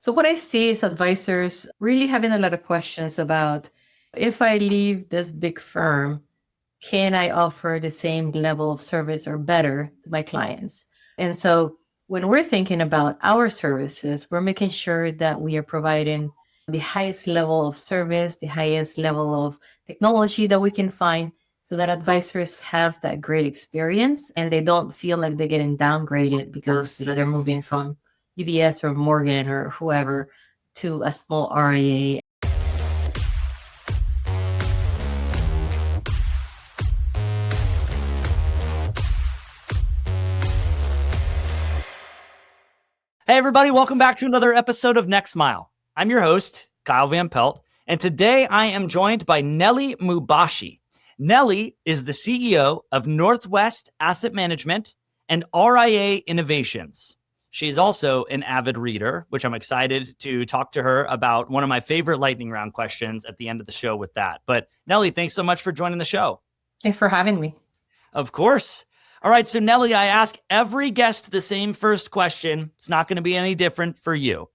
So what I see is advisors really having a lot of questions about, if I leave this big firm, can I offer the same level of service or better to my clients? And so when we're thinking about our services, we're making sure that we are providing the highest level of service, the highest level of technology that we can find, so that advisors have that great experience and they don't feel like they're getting downgraded because they're moving from UBS or Morgan or whoever to a small RIA. Hey, everybody, welcome back to another episode of Next Mile. I'm your host, Kyle Van Pelt, and today I am joined by Nelly Mubashi. Nelly is the CEO of Northwest Asset Management and RIA Innovations. She is also an avid reader, which I'm excited to talk to her about one of my favorite lightning round questions at the end of the show with that. But Nelly, thanks so much for joining the show. Thanks for having me. Of course. All right, so Nelly, I ask every guest the same first question. It's not going to be any different for you.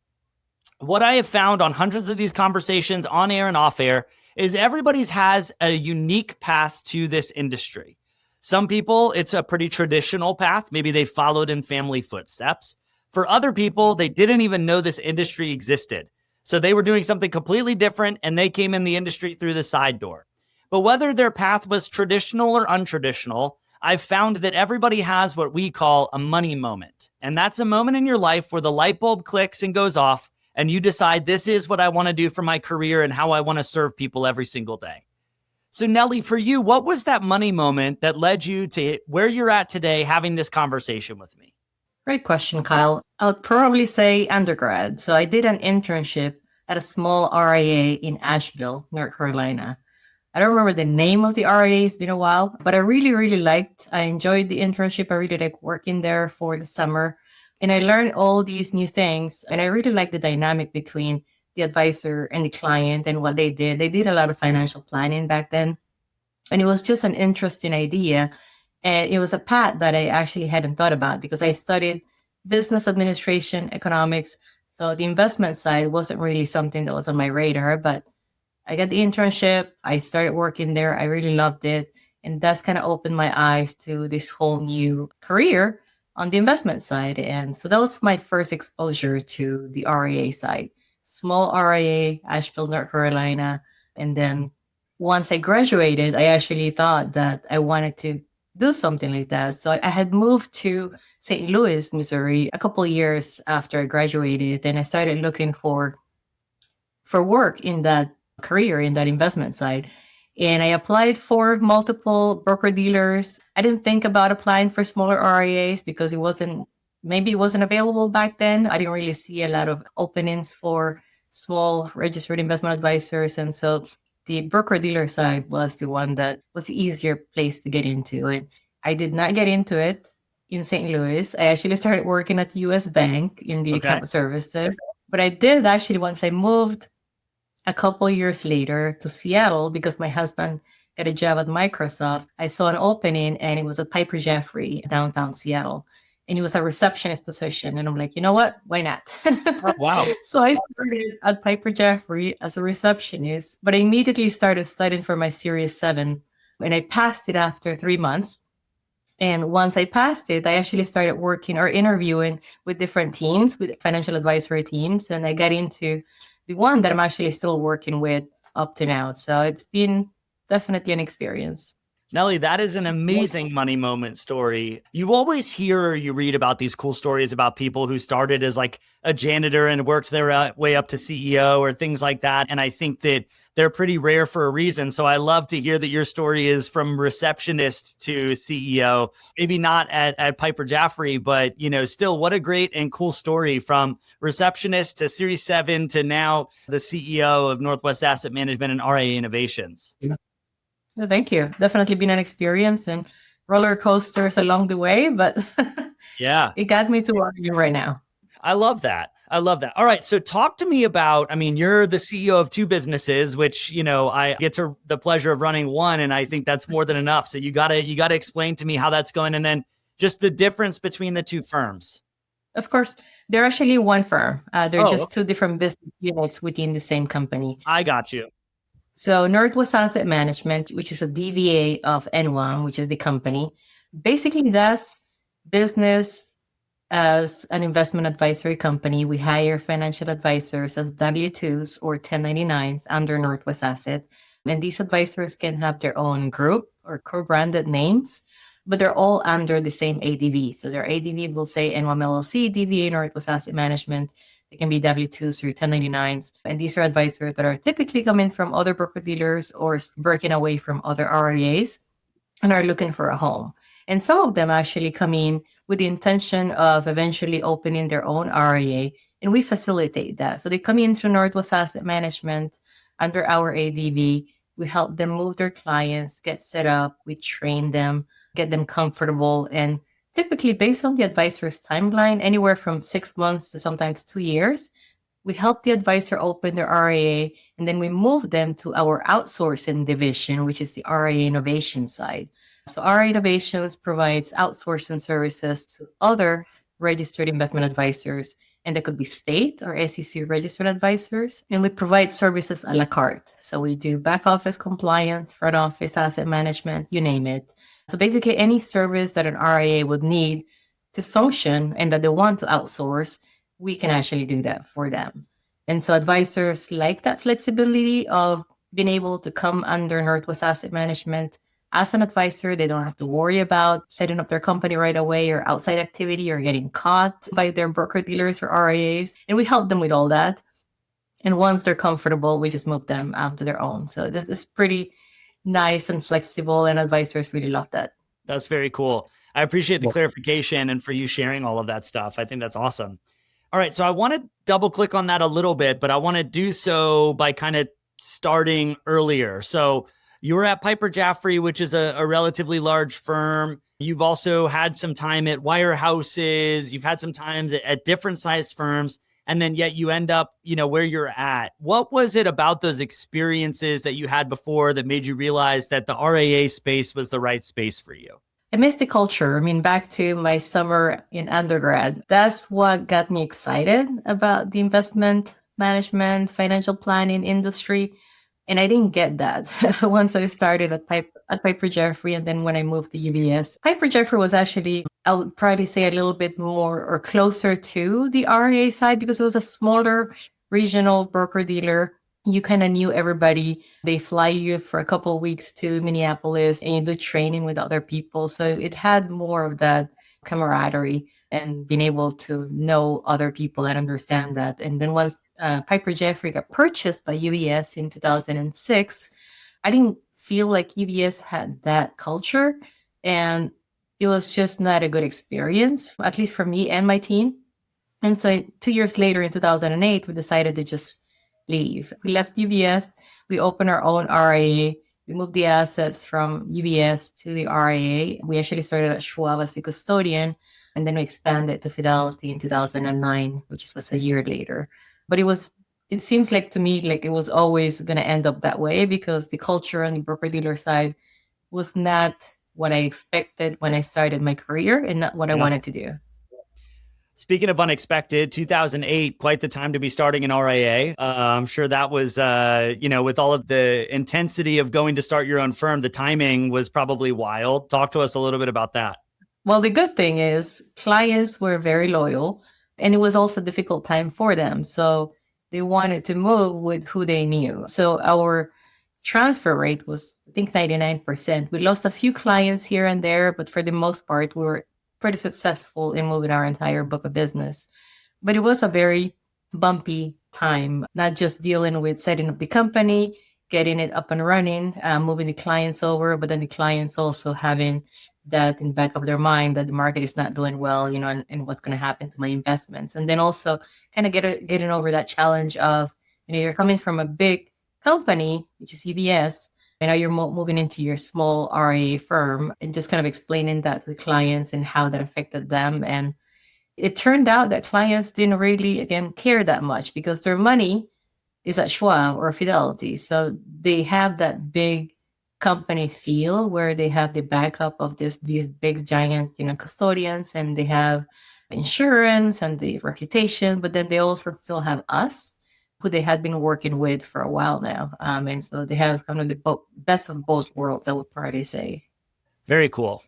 What I have found on hundreds of these conversations on air and off air is everybody's has a unique path to this industry. Some people, it's a pretty traditional path. Maybe they followed in family footsteps. For other people, they didn't even know this industry existed. So they were doing something completely different and they came in the industry through the side door. But whether their path was traditional or untraditional, I've found that everybody has what we call a money moment. And that's a moment in your life where the light bulb clicks and goes off and you decide this is what I want to do for my career and how I want to serve people every single day. So Nelly, for you, what was that money moment that led you to where you're at today having this conversation with me? Great question, Kyle. I would probably say undergrad. So I did an internship at a small RIA in Asheville, North Carolina. I don't remember the name of the RIA. It's been a while, but I I enjoyed the internship. I really liked working there for the summer. And I learned all these new things. And I really liked the dynamic between the advisor and the client and what they did. They did a lot of financial planning back then. And it was just an interesting idea. And it was a path that I actually hadn't thought about because I studied business administration, economics. So the investment side wasn't really something that was on my radar, but I got the internship. I started working there. I really loved it. And that's kind of opened my eyes to this whole new career on the investment side. And so that was my first exposure to the RIA side. Small RIA, Asheville, North Carolina. And then once I graduated, I actually thought that I wanted to do something like that. So I had moved to St. Louis, Missouri, a couple of years after I graduated. And I started looking for work in that career in that investment side. And I applied for multiple broker dealers. I didn't think about applying for smaller RIAs because it wasn't available back then. I didn't really see a lot of openings for small registered investment advisors. And so the broker dealer side was the one that was the easier place to get into. And I did not get into it in St. Louis. I actually started working at US Bank in the account services. But I did actually once I moved a couple years later to Seattle because my husband got a job at Microsoft. I saw an opening and it was at Piper Jaffray, downtown Seattle. And it was a receptionist position. And I'm like, you know what? Why not? Wow. So I started at Piper Jaffray as a receptionist, but I immediately started studying for my Series 7. And I passed it after 3 months. And once I passed it, I actually started working or interviewing with different teams, with financial advisory teams. And I got into the one that I'm actually still working with up to now. So it's been definitely an experience. Nelly, that is an amazing money moment story. You always hear or you read about these cool stories about people who started as like a janitor and worked their way up to CEO or things like that. And I think that they're pretty rare for a reason. So I love to hear that your story is from receptionist to CEO, maybe not at Piper Jaffray, but still what a great and cool story from receptionist to Series 7 to now the CEO of Northwest Asset Management and RIA Innovations. Yeah. No, thank you. Definitely been an experience and roller coasters along the way, but yeah, it got me to where I am right now. I love that. All right. So talk to me about, you're the CEO of 2 businesses, which, I get to the pleasure of running one. And I think that's more than enough. So you gotta explain to me how that's going. And then just the difference between the 2 firms. Of course, they're actually one firm. They're Oh, just two different business units within the same company. I got you. So Northwest Asset Management, which is a DVA of N1, which is the company, basically does business as an investment advisory company. We hire financial advisors as W-2s or 1099s under Northwest Asset. And these advisors can have their own group or co-branded names, but they're all under the same ADV. So their ADV will say N1 LLC, DVA, Northwest Asset Management. They can be W-2s or 1099s. And these are advisors that are typically coming from other broker-dealers or breaking away from other RIAs and are looking for a home. And some of them actually come in with the intention of eventually opening their own RIA, and we facilitate that. So they come into Northwest Asset Management under our ADV. We help them move their clients, get set up, we train them, get them comfortable, and typically based on the advisor's timeline, anywhere from 6 months to sometimes 2 years, we help the advisor open their RIA, and then we move them to our outsourcing division, which is the RIA innovation side. So RIA Innovations provides outsourcing services to other registered investment advisors, and that could be state or SEC registered advisors. And we provide services a la carte. So we do back office compliance, front office asset management, you name it. So basically any service that an RIA would need to function and that they want to outsource, we can actually do that for them. And so advisors like that flexibility of being able to come under Northwest Asset Management as an advisor. They don't have to worry about setting up their company right away or outside activity or getting caught by their broker dealers or RIAs. And we help them with all that. And once they're comfortable, we just move them out to their own. So this is pretty nice and flexible, and advisors really love that. That's very cool. I appreciate the clarification and for you sharing all of that stuff. I think that's awesome. All right. So I want to double click on that a little bit, but I want to do so by kind of starting earlier. So you were at Piper Jaffray, which is a relatively large firm. You've also had some time at wirehouses. You've had some times at different size firms. And then yet you end up, where you're at. What was it about those experiences that you had before that made you realize that the RIA space was the right space for you? I miss the culture. I mean, back to my summer in undergrad, that's what got me excited about the investment management, financial planning industry. And I didn't get that once I started at Piper Jaffray. And then when I moved to UBS, Piper Jaffray was actually, I would probably say, a little bit more or closer to the RIA side because it was a smaller regional broker dealer. You kind of knew everybody. They fly you for a couple of weeks to Minneapolis and you do training with other people. So it had more of that camaraderie and being able to know other people and understand that. And then once Piper Jaffray got purchased by UBS in 2006, I didn't feel like UBS had that culture. And it was just not a good experience, at least for me and my team. And so 2 years later, in 2008, we decided to just leave. We left UBS. We opened our own RIA. We moved the assets from UBS to the RIA. We actually started at Schwab as the custodian, and then we expanded to Fidelity in 2009, which was a year later. But it seems like to me, like it was always going to end up that way because the culture on the broker-dealer side was not what I expected when I started my career and not what I wanted to do. Speaking of unexpected, 2008, quite the time to be starting an RIA. I'm sure that was, with all of the intensity of going to start your own firm, the timing was probably wild. Talk to us a little bit about that. Well, the good thing is clients were very loyal and it was also a difficult time for them. So they wanted to move with who they knew. So our transfer rate was, I think, 99%. We lost a few clients here and there, but for the most part, we were pretty successful in moving our entire book of business. But it was a very bumpy time, not just dealing with setting up the company, getting it up and running, moving the clients over, but then the clients also having that in the back of their mind that the market is not doing well, and what's going to happen to my investments. And then also kind of getting over that challenge of, you're coming from a big company, which is UBS, and now you're moving into your small RIA firm, and just kind of explaining that to the clients and how that affected them. And it turned out that clients didn't really, again, care that much because their money is at Schwab or Fidelity. So they have that big company feel where they have the backup of these big giant, custodians, and they have insurance and the reputation, but then they also still have us, who they had been working with for a while now. And so they have kind of the best of both worlds, I would probably say. Very cool.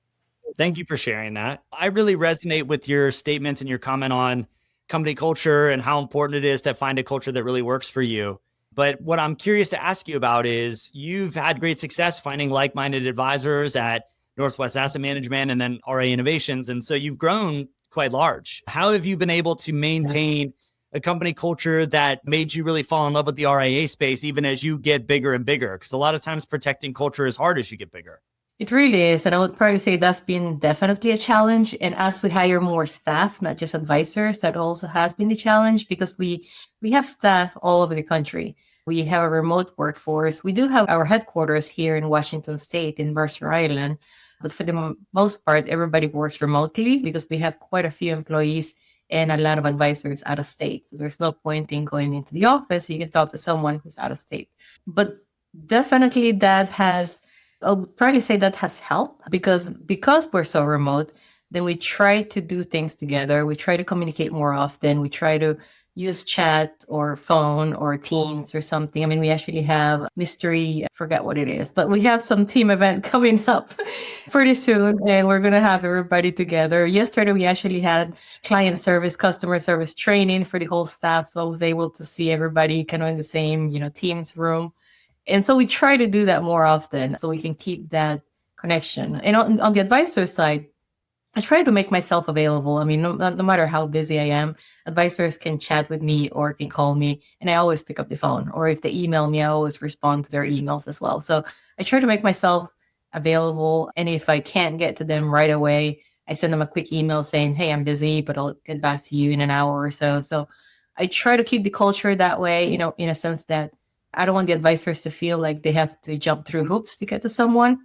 Thank you for sharing that. I really resonate with your statements and your comment on company culture and how important it is to find a culture that really works for you. But what I'm curious to ask you about is you've had great success finding like-minded advisors at Northwest Asset Management and then RA Innovations. And so you've grown quite large. How have you been able to maintain a company culture that made you really fall in love with the RIA space, even as you get bigger and bigger? Because a lot of times protecting culture is hard as you get bigger. It really is. And I would probably say that's been definitely a challenge. And as we hire more staff, not just advisors, that also has been the challenge because we have staff all over the country. We have a remote workforce. We do have our headquarters here in Washington State in Mercer Island. But for the most part, everybody works remotely because we have quite a few employees and a lot of advisors out of state. So there's no point in going into the office. You can talk to someone who's out of state. But definitely I would probably say that has helped because we're so remote, then we try to do things together. We try to communicate more often. We try to use chat or phone or Teams or something. I mean, we actually have I forget what it is, but we have some team event coming up pretty soon and we're going to have everybody together. Yesterday, we actually had customer service training for the whole staff. So I was able to see everybody kind of in the same, Teams room. And so we try to do that more often so we can keep that connection. And on the advisor side, I try to make myself available. I mean, no matter how busy I am, advisors can chat with me or can call me, and I always pick up the phone. Or if they email me, I always respond to their emails as well. So I try to make myself available. And if I can't get to them right away, I send them a quick email saying, hey, I'm busy, but I'll get back to you in an hour or so. So I try to keep the culture that way, in a sense that I don't want the advisors to feel like they have to jump through hoops to get to someone.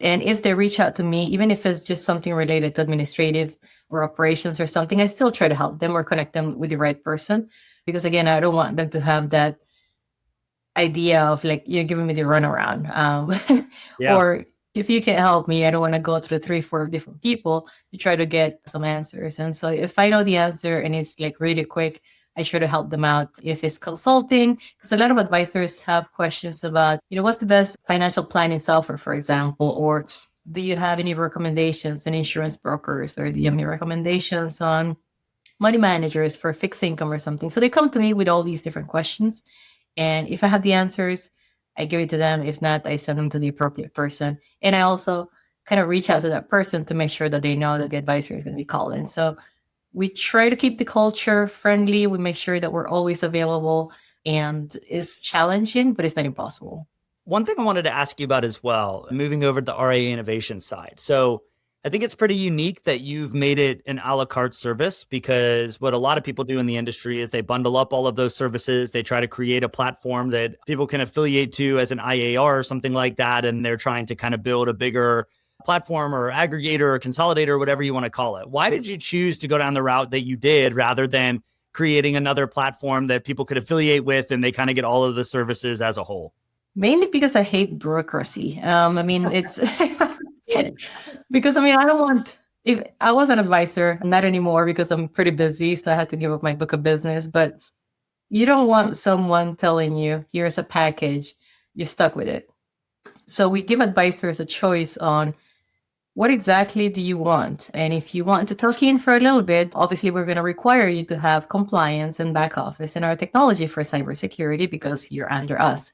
And if they reach out to me, even if it's just something related to administrative or operations or something, I still try to help them or connect them with the right person. Because again, I don't want them to have that idea of like, you're giving me the runaround. Yeah. Or if you can't help me, I don't want to go through 3-4 different people to try to get some answers. And so if I know the answer and it's like really quick, I try to help them out. If it's consulting, because a lot of advisors have questions about, what's the best financial planning software, for example, or do you have any recommendations on insurance brokers, or do you have any recommendations on money managers for fixed income or something? So they come to me with all these different questions. And if I have the answers, I give it to them. If not, I send them to the appropriate person. And I also kind of reach out to that person to make sure that they know that the advisor is going to be calling. So we try to keep the culture friendly. We make sure that we're always available, and it's challenging, but it's not impossible. One thing I wanted to ask you about as well, moving over to the RIA innovation side. So I think it's pretty unique that you've made it an a la carte service, because what a lot of people do in the industry is they bundle up all of those services. They try to create a platform that people can affiliate to as an IAR or something like that. And they're trying to kind of build a bigger platform or aggregator or consolidator or whatever you want to call it. Why did you choose to go down the route that you did rather than creating another platform that people could affiliate with and they kind of get all of the services as a whole? Mainly because I hate bureaucracy. It's because I don't want, if I was an advisor, not anymore because I'm pretty busy. So I had to give up my book of business, but you don't want someone telling you, here's a package, you're stuck with it. So we give advisors a choice on what exactly do you want? And if you want to tuck in for a little bit, obviously we're going to require you to have compliance and back office and our technology for cybersecurity because you're under us.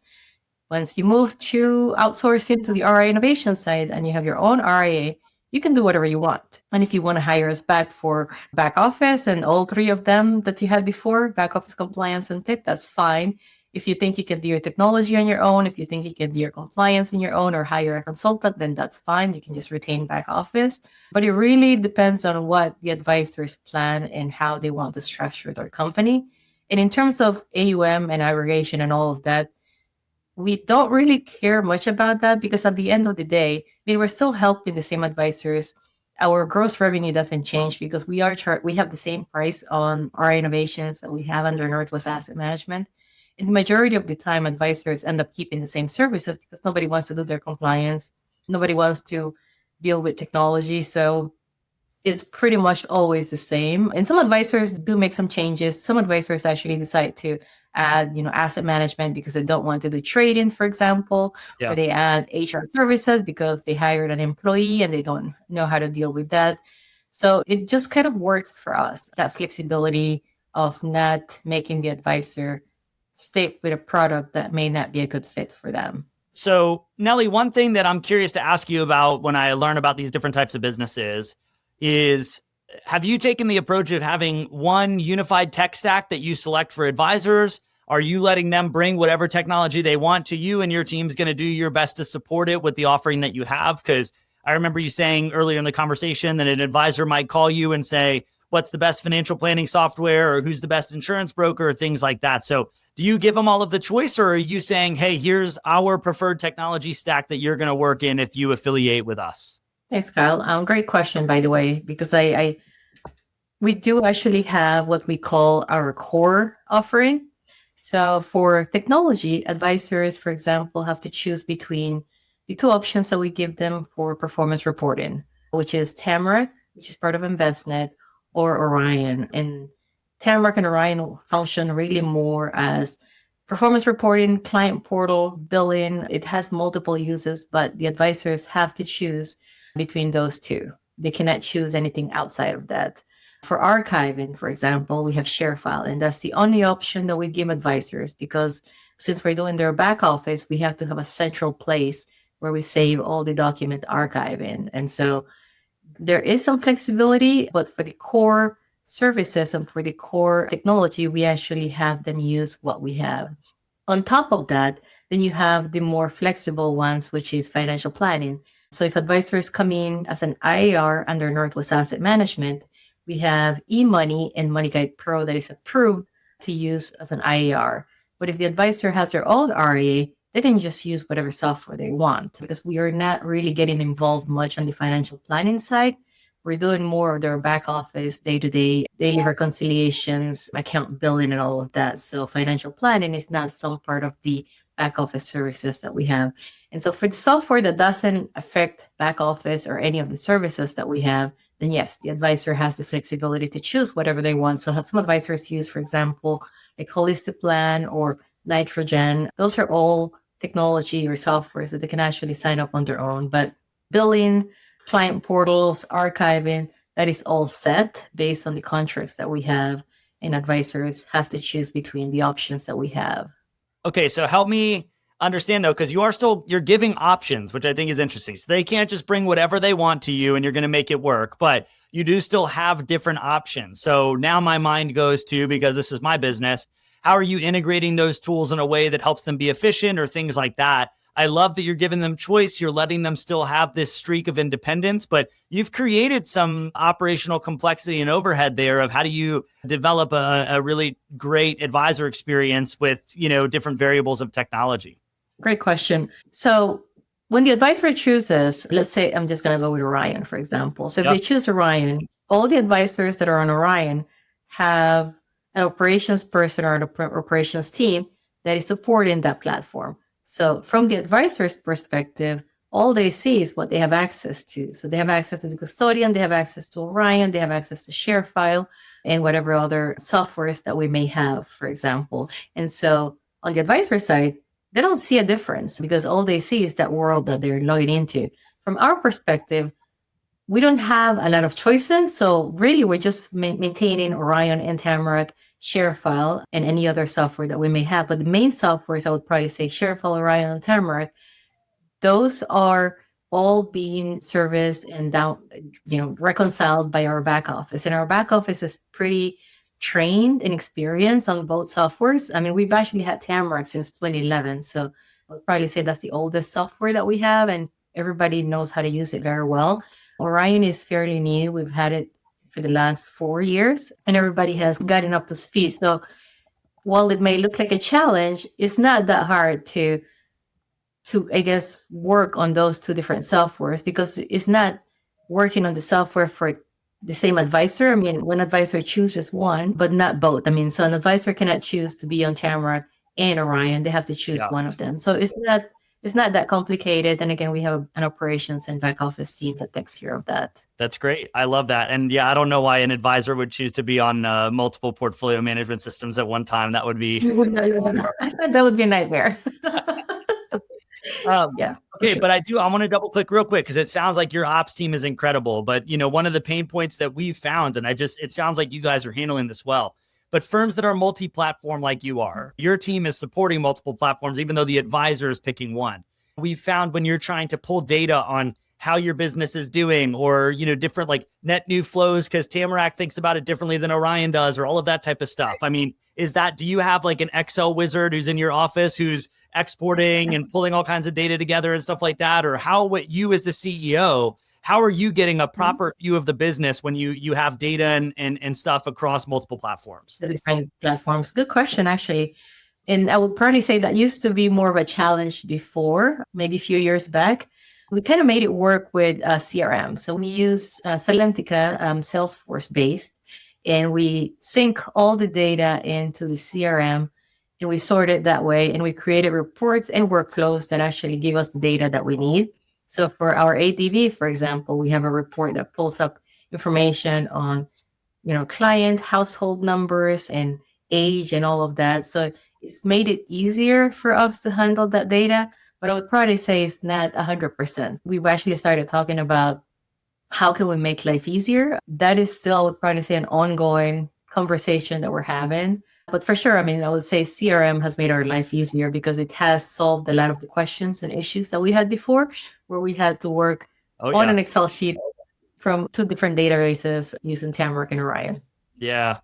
Once you move to outsourcing to the RIA innovation side and you have your own RIA, you can do whatever you want. And if you want to hire us back for back office and all three of them that you had before, back office, compliance, and tech, that's fine. If you think you can do your technology on your own, if you think you can do your compliance on your own or hire a consultant, then that's fine. You can just retain back office. But it really depends on what the advisors plan and how they want to structure their company. And in terms of AUM and aggregation and all of that, we don't really care much about that because at the end of the day, we're still helping the same advisors. Our gross revenue doesn't change because we have the same price on our innovations that we have under Northwest Asset Management. And the majority of the time, advisors end up keeping the same services because nobody wants to do their compliance. Nobody wants to deal with technology. So it's pretty much always the same. And some advisors do make some changes. Some advisors actually decide to add, asset management because they don't want to do trading, for example, Yeah. or they add HR services because they hired an employee and they don't know how to deal with that. So it just kind of works for us, that flexibility of not making the advisor stick with a product that may not be a good fit for them. So, Nelly, one thing that I'm curious to ask you about when I learn about these different types of businesses is, have you taken the approach of having one unified tech stack that you select for advisors? Are you letting them bring whatever technology they want to you, and your team's going to do your best to support it with the offering that you have? Because I remember you saying earlier in the conversation that an advisor might call you and say, what's the best financial planning software, or who's the best insurance broker, or things like that. So do you give them all of the choice, or are you saying, hey, here's our preferred technology stack that you're going to work in if you affiliate with us? Thanks, Kyle. Great question, by the way, because we do actually have what we call our core offering. So for technology, advisors, for example, have to choose between the two options that we give them for performance reporting, which is Tamarack, which is part of Investnet, or Orion. And Tamarack and Orion function really more as performance reporting, client portal, billing. It has multiple uses, but the advisors have to choose between those two. They cannot choose anything outside of that. For archiving, for example, we have ShareFile, and that's the only option that we give advisors because since we're doing their back office, we have to have a central place where we save all the document archiving. And so there is some flexibility, but for the core services and for the core technology, we actually have them use what we have. On top of that, then you have the more flexible ones, which is financial planning. So if advisors come in as an IAR under Northwest Asset Management, we have eMoney and Money Guide Pro that is approved to use as an IAR. But if the advisor has their own RIA, they can just use whatever software they want because we are not really getting involved much on the financial planning side. We're doing more of their back office, day-to-day, daily reconciliations, account billing, and all of that. So financial planning is not some part of the back office services that we have. And so for the software that doesn't affect back office or any of the services that we have, then yes, the advisor has the flexibility to choose whatever they want. So some advisors use, for example, a holistic plan or nitrogen. Those are all technology or softwares that they can actually sign up on their own. But billing, client portals, archiving, that is all set based on the contracts that we have. And advisors have to choose between the options that we have. Okay, so help me understand though, because you're giving options, which I think is interesting. So they can't just bring whatever they want to you and you're going to make it work, but you do still have different options. So now my mind goes to, because this is my business, how are you integrating those tools in a way that helps them be efficient or things like that? I love that you're giving them choice. You're letting them still have this streak of independence, but you've created some operational complexity and overhead there of how do you develop a really great advisor experience with, different variables of technology. Great question. So when the advisor chooses, let's say I'm just going to go with Orion, for example. So if they choose Orion, all the advisors that are on Orion have an operations person or an operations team that is supporting that platform. So from the advisor's perspective, all they see is what they have access to. So they have access to the custodian, they have access to Orion, they have access to ShareFile and whatever other softwares that we may have, for example. And so on the advisor side, they don't see a difference because all they see is that world that they're logging into. From our perspective, we don't have a lot of choices. So really, we're just maintaining Orion and Tamarack, ShareFile, and any other software that we may have. But the main softwares, I would probably say ShareFile, Orion, and Tamarack, those are all being serviced and reconciled by our back office. And our back office is pretty trained and experienced on both softwares. I mean, we've actually had Tamarack since 2011. So I would probably say that's the oldest software that we have, and everybody knows how to use it very well. Orion is fairly new. We've had it for the last 4 years, and everybody has gotten up to speed. So while it may look like a challenge, it's not that hard to I guess, work on those two different softwares because it's not working on the software for the same advisor. I mean, one advisor chooses one, but not both. I mean, so an advisor cannot choose to be on Tamarack and Orion. They have to choose one of them. So it's not it's not that complicated. And again, we have an operations and back office team that takes care of that. That's great. I love that. And yeah, I don't know why an advisor would choose to be on multiple portfolio management systems at one time. That would be that would be a nightmare. Yeah. Okay, Sure. but I want to double click real quick because it sounds like your ops team is incredible. But one of the pain points that we've found, and it sounds like you guys are handling this well. But firms that are multi-platform like you are, your team is supporting multiple platforms, even though the advisor is picking one. We've found when you're trying to pull data on how your business is doing or, different like net new flows, because Tamarack thinks about it differently than Orion does or all of that type of stuff. I mean, do you have like an Excel wizard who's in your office who's exporting and pulling all kinds of data together and stuff like that? Or you as the CEO, how are you getting a proper view of the business when you have data and stuff across multiple platforms? Different platforms. Good question, actually. And I would probably say that used to be more of a challenge before, maybe a few years back. We kind of made it work with CRM. So we use Salentica, Salesforce based, and we sync all the data into the CRM and we sort it that way. And we created reports and workflows that actually give us the data that we need. So for our ADV, for example, we have a report that pulls up information on, client household numbers and age and all of that. So it's made it easier for us to handle that data. But I would probably say it's not 100%. We've actually started talking about how can we make life easier. That is still, I would probably say, an ongoing conversation that we're having. But for sure, I would say CRM has made our life easier because it has solved a lot of the questions and issues that we had before, where we had to work on an Excel sheet from 2 different databases using Tamarack and Orion. Yeah,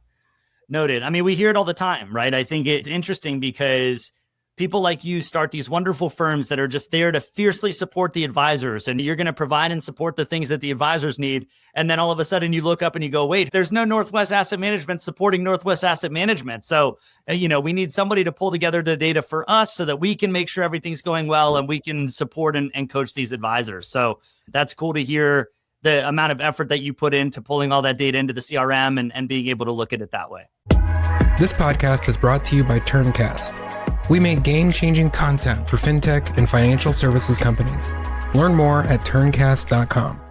noted. We hear it all the time, right? I think it's interesting because people like you start these wonderful firms that are just there to fiercely support the advisors, and you're going to provide and support the things that the advisors need. And then all of a sudden you look up and you go, wait, there's no Northwest Asset Management supporting Northwest Asset Management. So, we need somebody to pull together the data for us so that we can make sure everything's going well and we can support and coach these advisors. So that's cool to hear the amount of effort that you put into pulling all that data into the CRM and being able to look at it that way. This podcast is brought to you by Turncast. We make game-changing content for fintech and financial services companies. Learn more at turncast.com.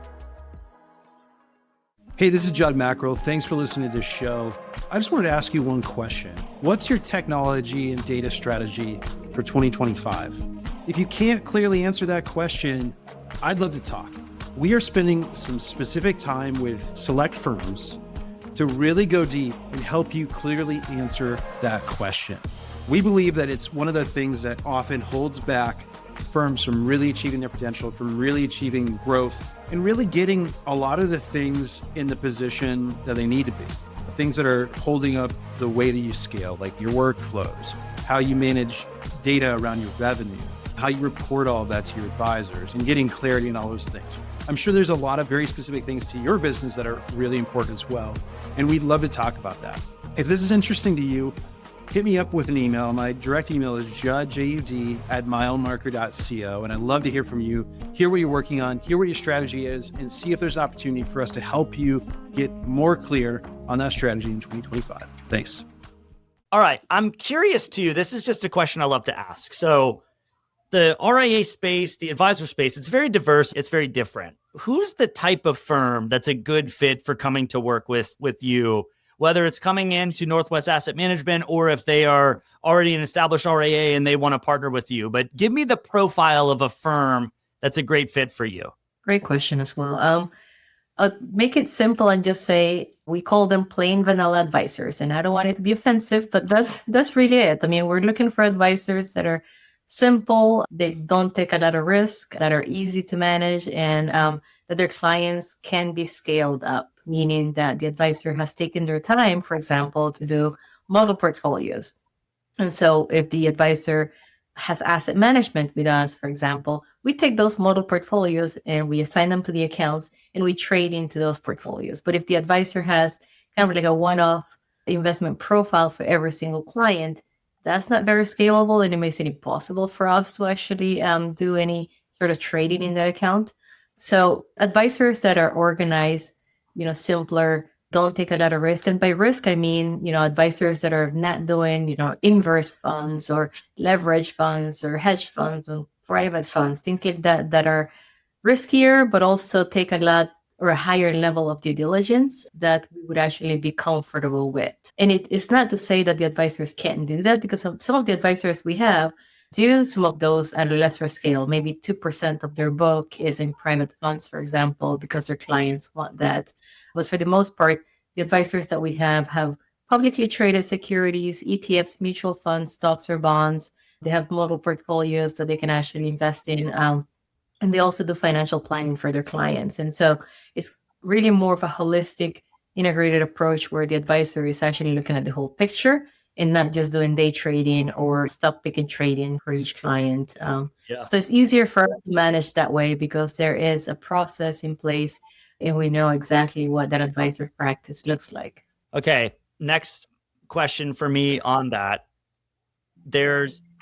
Hey, this is Judd Mackerel. Thanks for listening to this show. I just wanted to ask you one question. What's your technology and data strategy for 2025? If you can't clearly answer that question, I'd love to talk. We are spending some specific time with select firms to really go deep and help you clearly answer that question. We believe that it's one of the things that often holds back firms from really achieving their potential, from really achieving growth, and really getting a lot of the things in the position that they need to be. The things that are holding up the way that you scale, like your workflows, how you manage data around your revenue, how you report all of that to your advisors, and getting clarity in all those things. I'm sure there's a lot of very specific things to your business that are really important as well, and we'd love to talk about that. If this is interesting to you, hit me up with an email. My direct email is jud@milemarker.co, and I'd love to hear from you, hear what you're working on, hear what your strategy is, and see if there's an opportunity for us to help you get more clear on that strategy in 2025. Thanks. All right. I'm curious too. This is just a question I love to ask. So the RIA space, the advisor space, it's very diverse. It's very different. Who's the type of firm that's a good fit for coming to work with you? Whether it's coming into Northwest Asset Management or if they are already an established RIA and they want to partner with you. But give me the profile of a firm that's a great fit for you. Great question as well. I'll make it simple and just say we call them plain vanilla advisors. And I don't want it to be offensive, but that's really it. We're looking for advisors that are simple, they don't take a lot of risk, that are easy to manage, and that their clients can be scaled up, meaning that the advisor has taken their time, for example, to do model portfolios. And so if the advisor has asset management with us, for example, we take those model portfolios and we assign them to the accounts and we trade into those portfolios. But if the advisor has kind of like a one-off investment profile for every single client, that's not very scalable, and it makes it impossible for us to actually do any sort of trading in that account. So advisors that are organized, simpler, don't take a lot of risk. And by risk, I mean, advisors that are not doing, inverse funds or leverage funds or hedge funds and private funds, things like that that are riskier, but also take a lot or a higher level of due diligence that we would actually be comfortable with. And it's not to say that the advisors can't do that, because some of the advisors we have do some of those at a lesser scale. Maybe 2% of their book is in private funds, for example, because their clients want that. But for the most part, the advisors that we have publicly traded securities, ETFs, mutual funds, stocks, or bonds. They have multiple portfolios that they can actually invest in. And they also do financial planning for their clients. And so it's really more of a holistic, integrated approach where the advisor is actually looking at the whole picture and not just doing day trading or stock picking trading for each client. So it's easier for us to manage that way because there is a process in place and we know exactly what that advisor practice looks like. Okay. Next question for me on that.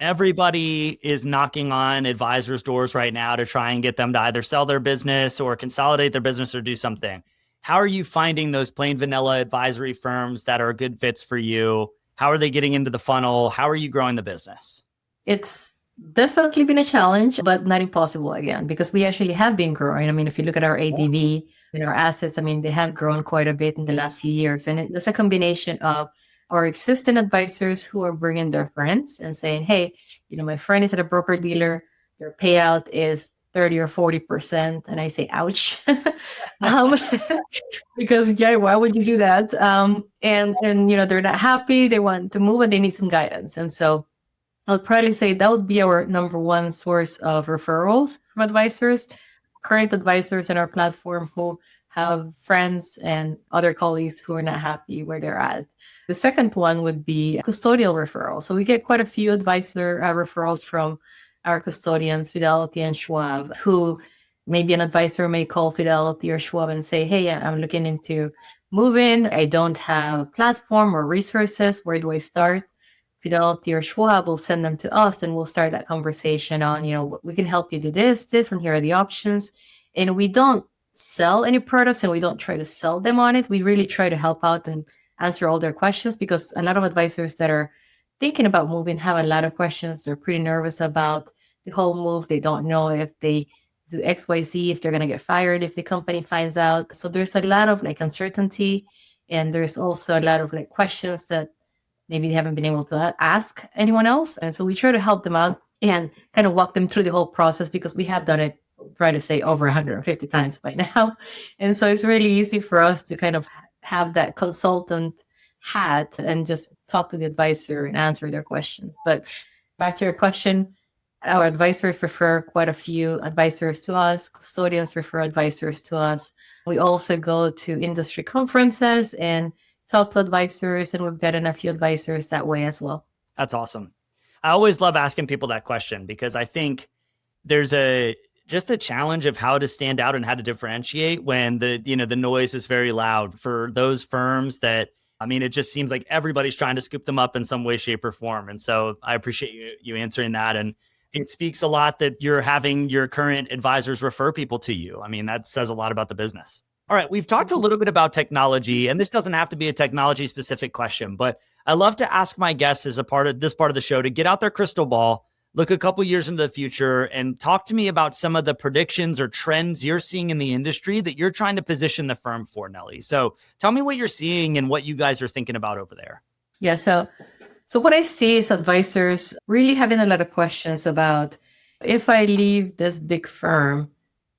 Everybody is knocking on advisors' doors right now to try and get them to either sell their business or consolidate their business or do something. How are you finding those plain vanilla advisory firms that are good fits for you? How are they getting into the funnel? How are you growing the business? It's definitely been a challenge, but not impossible again, because we actually have been growing. I mean, if you look at our ADV and our assets, I mean, they have grown quite a bit in the last few years. And it's a combination of our existing advisors who are bringing their friends and saying, hey, my friend is at a broker dealer, their payout is 30 or 40%. And I say, ouch. How much is that? Because why would you do that? And they're not happy. They want to move and they need some guidance. And so I'll probably say that would be our number one source of referrals from advisors, current advisors in our platform who have friends and other colleagues who are not happy where they're at. The second one would be custodial referrals. So we get quite a few advisor referrals from our custodians, Fidelity and Schwab, who maybe an advisor may call Fidelity or Schwab and say, hey, I'm looking into moving. I don't have a platform or resources. Where do I start? Fidelity or Schwab will send them to us and we'll start that conversation on, we can help you do this, and here are the options. And we don't sell any products and we don't try to sell them on it. We really try to help out and answer all their questions, because a lot of advisors that are thinking about moving have a lot of questions. They're pretty nervous about the whole move. They don't know if they do XYZ, if they're going to get fired, if the company finds out. So there's a lot of uncertainty. And there's also a lot of questions that maybe they haven't been able to ask anyone else. And so we try to help them out and kind of walk them through the whole process, because we have done it, try to say, over 150 times by now. And so it's really easy for us to kind of have that consultant hat and just talk to the advisor and answer their questions. But back to your question, our advisors refer quite a few advisors to us. Custodians refer advisors to us. We also go to industry conferences and talk to advisors, and we've gotten a few advisors that way as well. That's awesome. I always love asking people that question, because I think there's just a challenge of how to stand out and how to differentiate when the noise is very loud for those firms that, it just seems like everybody's trying to scoop them up in some way, shape, or form. And so I appreciate you answering that. And it speaks a lot that you're having your current advisors refer people to you. That says a lot about the business. All right. We've talked a little bit about technology, and this doesn't have to be a technology specific question, but I love to ask my guests as a part of this part of the show to get out their crystal ball, look a couple years into the future, and talk to me about some of the predictions or trends you're seeing in the industry that you're trying to position the firm for, Nelly. So tell me what you're seeing and what you guys are thinking about over there. Yeah. So what I see is advisors really having a lot of questions about, if I leave this big firm,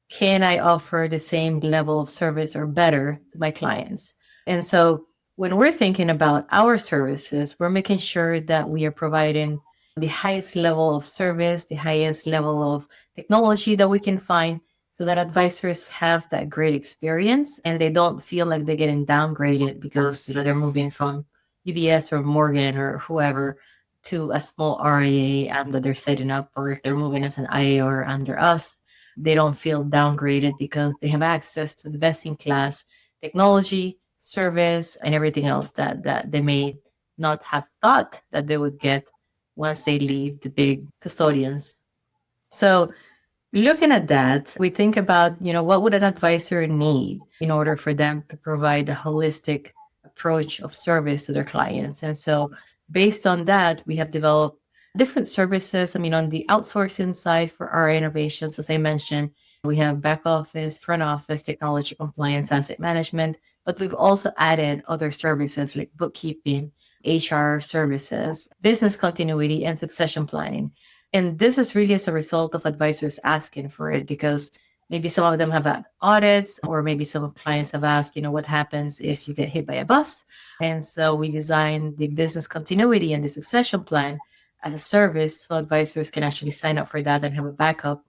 can I offer the same level of service or better to my clients? And so when we're thinking about our services, we're making sure that we are providing the highest level of service, the highest level of technology that we can find, so that advisors have that great experience and they don't feel like they're getting downgraded because they're moving from UBS or Morgan or whoever to a small RIA that they're setting up, or if they're moving as an IA or under us, they don't feel downgraded because they have access to the best in class technology, service, and everything else that they may not have thought that they would get once they leave the big custodians. So looking at that, we think about, what would an advisor need in order for them to provide a holistic approach of service to their clients. And so based on that, we have developed different services. I mean, on the outsourcing side for our innovations, as I mentioned, we have back office, front office, technology compliance, asset management, but we've also added other services like bookkeeping, HR services, business continuity, and succession planning. And this is really as a result of advisors asking for it, because maybe some of them have had audits, or maybe some of clients have asked, what happens if you get hit by a bus? And so we designed the business continuity and the succession plan as a service so advisors can actually sign up for that and have a backup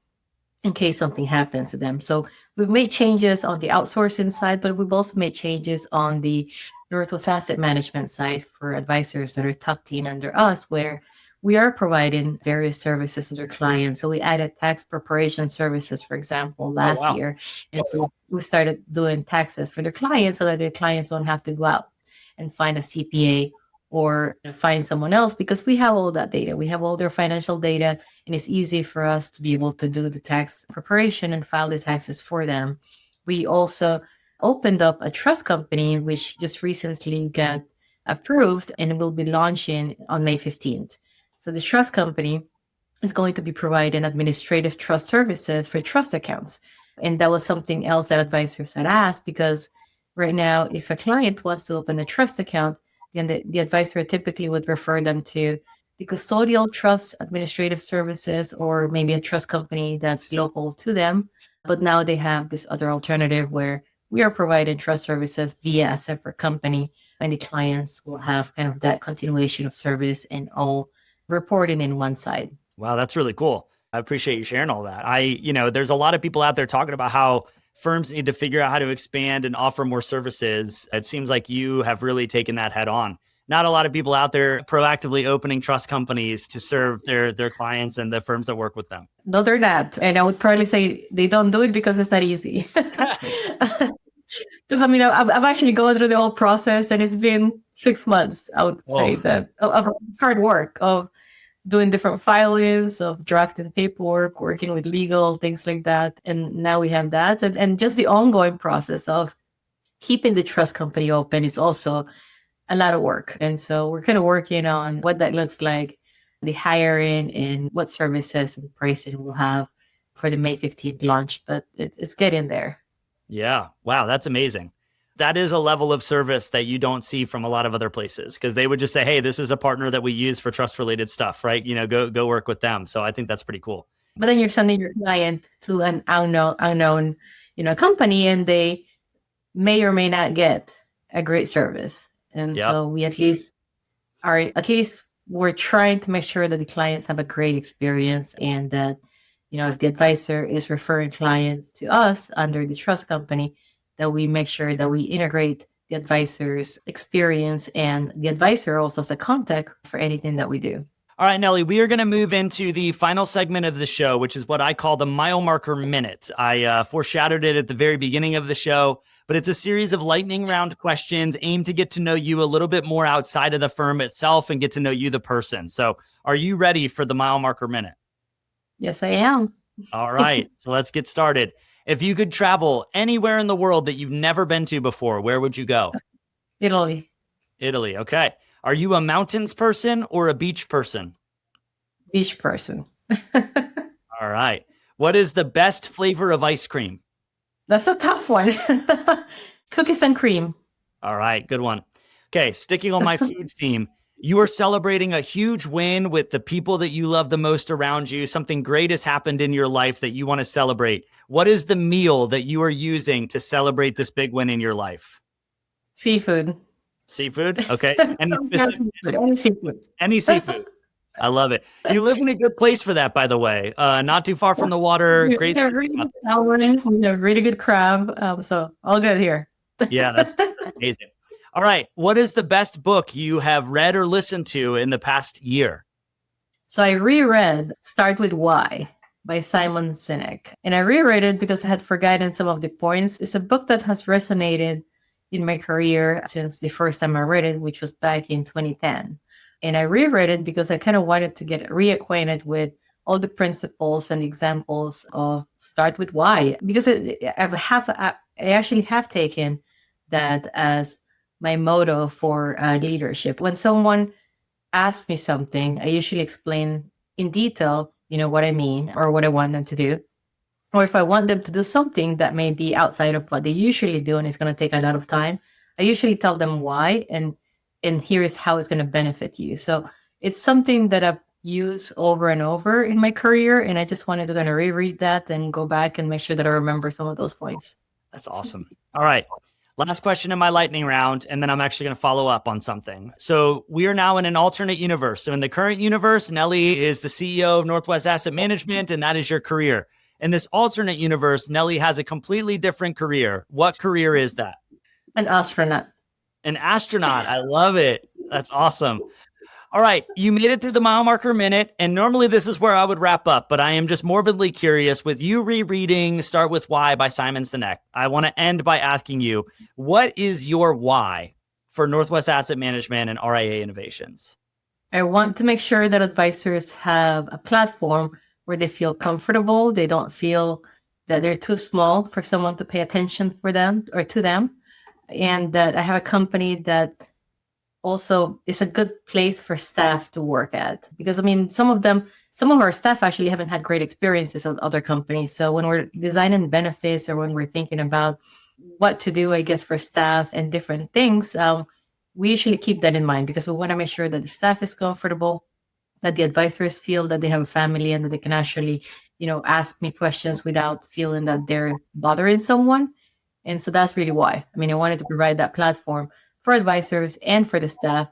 in case something happens to them. So we've made changes on the outsourcing side, but we've also made changes on the Northwest Asset Management side for advisors that are tucked in under us, where we are providing various services to their clients. So we added tax preparation services, for example, last year. And so we started doing taxes for their clients so that their clients don't have to go out and find a CPA or find someone else, because we have all that data. We have all their financial data, and it's easy for us to be able to do the tax preparation and file the taxes for them. We also opened up a trust company, which just recently got approved and will be launching on May 15th. So the trust company is going to be providing administrative trust services for trust accounts. And that was something else that advisors had asked, because right now, if a client wants to open a trust account, then the advisor typically would refer them to the custodial trust administrative services, or maybe a trust company that's local to them. But now they have this other alternative where we are providing trust services via a separate company, and the clients will have kind of that continuation of service and all reporting in one side. Wow, that's really cool. I appreciate you sharing all that. There's a lot of people out there talking about how firms need to figure out how to expand and offer more services. It seems like you have really taken that head on. Not a lot of people out there proactively opening trust companies to serve their clients and the firms that work with them. No, they're not. And I would probably say they don't do it because it's not easy. Because I've actually gone through the whole process, and it's been 6 months, I would say, that of hard work of doing different filings, of drafting paperwork, working with legal, things like that. And now we have that. And just the ongoing process of keeping the trust company open is also a lot of work. And so we're kind of working on what that looks like, the hiring, and what services and pricing we'll have for the May 15th launch. But it's getting there. Yeah. Wow. That's amazing. That is a level of service that you don't see from a lot of other places, because they would just say, hey, this is a partner that we use for trust related stuff, right? Go work with them. So I think that's pretty cool. But then you're sending your client to an unknown, company, and they may or may not get a great service. And so we we're trying to make sure that the clients have a great experience, and that, if the advisor is referring clients to us under the trust company, that we make sure that we integrate the advisor's experience, and the advisor also as a contact for anything that we do. All right, Nelly, we are going to move into the final segment of the show, which is what I call the Milemarker Minute. I foreshadowed it at the very beginning of the show, but it's a series of lightning round questions aimed to get to know you a little bit more outside of the firm itself and get to know you, the person. So are you ready for the Milemarker Minute? Yes, I am. All right, so let's get started. If you could travel anywhere in the world that you've never been to before, where would you go? Italy. Italy, okay. Are you a mountains person or a beach person? Beach person. All right. What is the best flavor of ice cream? That's a tough one. Cookies and cream. All right, good one. Okay, sticking on my food theme. You are celebrating a huge win with the people that you love the most around you. Something great has happened in your life that you want to celebrate. What is the meal that you are using to celebrate this big win in your life? Seafood. Seafood? Okay. Any seafood. Any seafood. I love it. You live in a good place for that, by the way. Not too far from the water. Great. We have really good crab. So all good here. Yeah, that's amazing. All right. What is the best book you have read or listened to in the past year? So I reread Start With Why by Simon Sinek. And I reread it because I had forgotten some of the points. It's a book that has resonated in my career since the first time I read it, which was back in 2010. And I reread it because I kind of wanted to get reacquainted with all the principles and examples of Start With Why. Because I actually have taken that as my motto for leadership. When someone ask me something, I usually explain in detail, what I mean or what I want them to do. Or if I want them to do something that may be outside of what they usually do and it's going to take a lot of time, I usually tell them why and here is how it's going to benefit you. So it's something that I've used over and over in my career, and I just wanted to kind of reread that and go back and make sure that I remember some of those points. That's awesome. All right. Last question in my lightning round, and then I'm actually going to follow up on something. So we are now in an alternate universe. So in the current universe, Nelly is the CEO of Northwest Asset Management, and that is your career. In this alternate universe, Nelly has a completely different career. What career is that? An astronaut. An astronaut. I love it. That's awesome. All right. You made it through the Milemarker Minute, and normally this is where I would wrap up, but I am just morbidly curious with you rereading Start With Why by Simon Sinek. I want to end by asking you, what is your why for Northwest Asset Management and RIA Innovations? I want to make sure that advisors have a platform where they feel comfortable. They don't feel that they're too small for someone to pay attention for them or to them. And that I have a company that also is a good place for staff to work at. Because some of our staff actually haven't had great experiences at other companies. So when we're designing benefits or when we're thinking about what to do, I guess, for staff and different things, we usually keep that in mind because we want to make sure that the staff is comfortable, that the advisors feel that they have a family and that they can actually, ask me questions without feeling that they're bothering someone. And so that's really why. I wanted to provide that platform for advisors and for the staff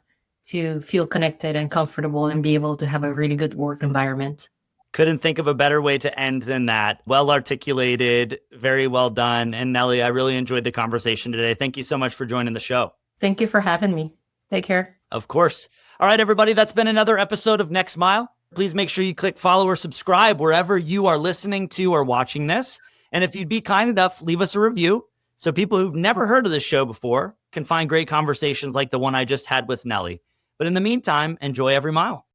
to feel connected and comfortable and be able to have a really good work environment. Couldn't think of a better way to end than that. Well articulated, very well done. And Nelly, I really enjoyed the conversation today. Thank you so much for joining the show. Thank you for having me. Take care. Of course. All right, everybody, that's been another episode of Next Mile. Please make sure you click follow or subscribe wherever you are listening to or watching this. And if you'd be kind enough, leave us a review so people who've never heard of this show before can find great conversations like the one I just had with Nelly. But in the meantime, enjoy every mile.